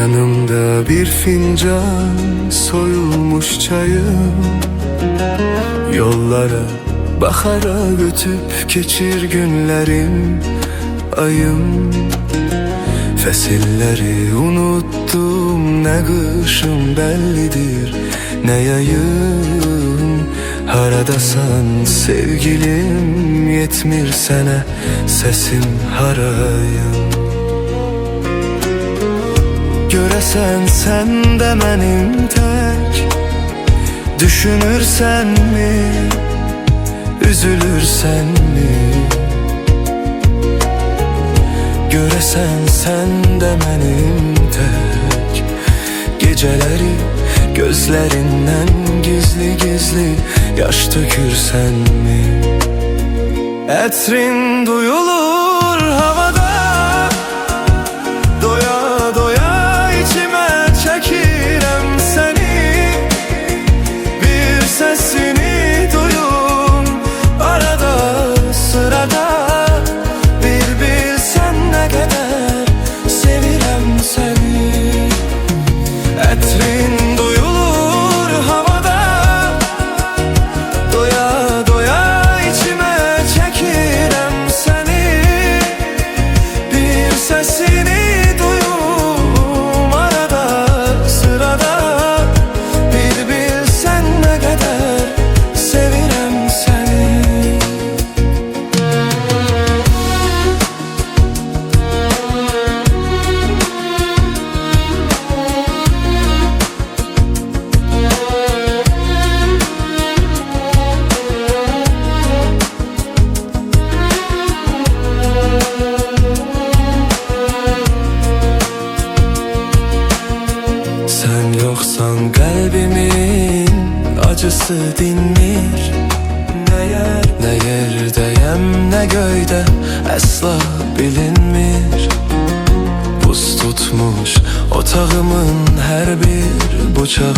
Yanımda bir fincan soyulmuş çayım, yollara bakarak ötüp geçir günlerim ayım. Fesilleri unuttum, ne kışım bellidir ne yayım. Haradasan sevgilim, yetmir sene sesim harayım. Göresen sen de benim tek, düşünürsen mi, üzülürsen mi? Göresen sen de benim tek, geceleri gözlerinden gizli gizli yaş dökürsen mi? Etrin duyulur havada, doya doya içime çekirem seni. Bir sesini duyum arada sırada, bir bilsen ne kadar sevirem seni. Etrin duyulur havada, doya doya içime çekirem seni. Bir sesini duyum arada sırada, bir bilsen ne kadar sevirem seni. Sen yoksan kalbimin acısı dinmir. Ne yerdeyem ne göyde asla bilinmir. Buz tutmuş otağımın her bir bucağı,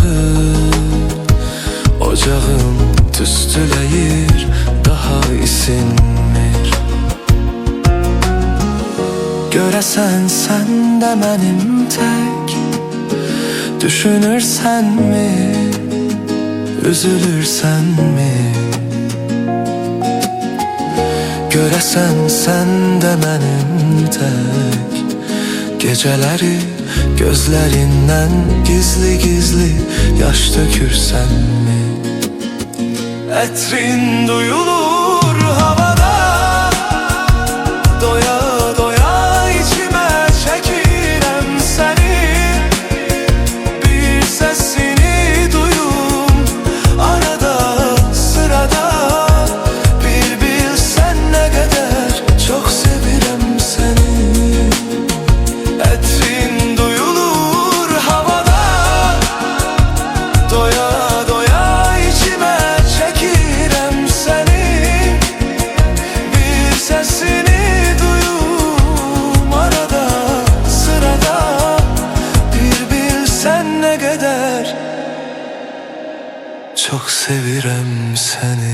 ocağım tüstüleyir daha isinmir. Göresen sen de benim tek, düşünürsen mi, üzülürsen mi? Göresen sen de benim tek, geceleri gözlerinden gizli gizli yaş dökürsen mi? Etrin duyulur havada, doya doya içime çekirem seni. Bir sesini duyum arada sırada, bir bilsen ne kadar çok sevirem seni. Etrin duyulur havada, doya doya içime çekirem seni. Bir sesini duyum arada sırada, bir bilsen ne kadar çok sevirem seni.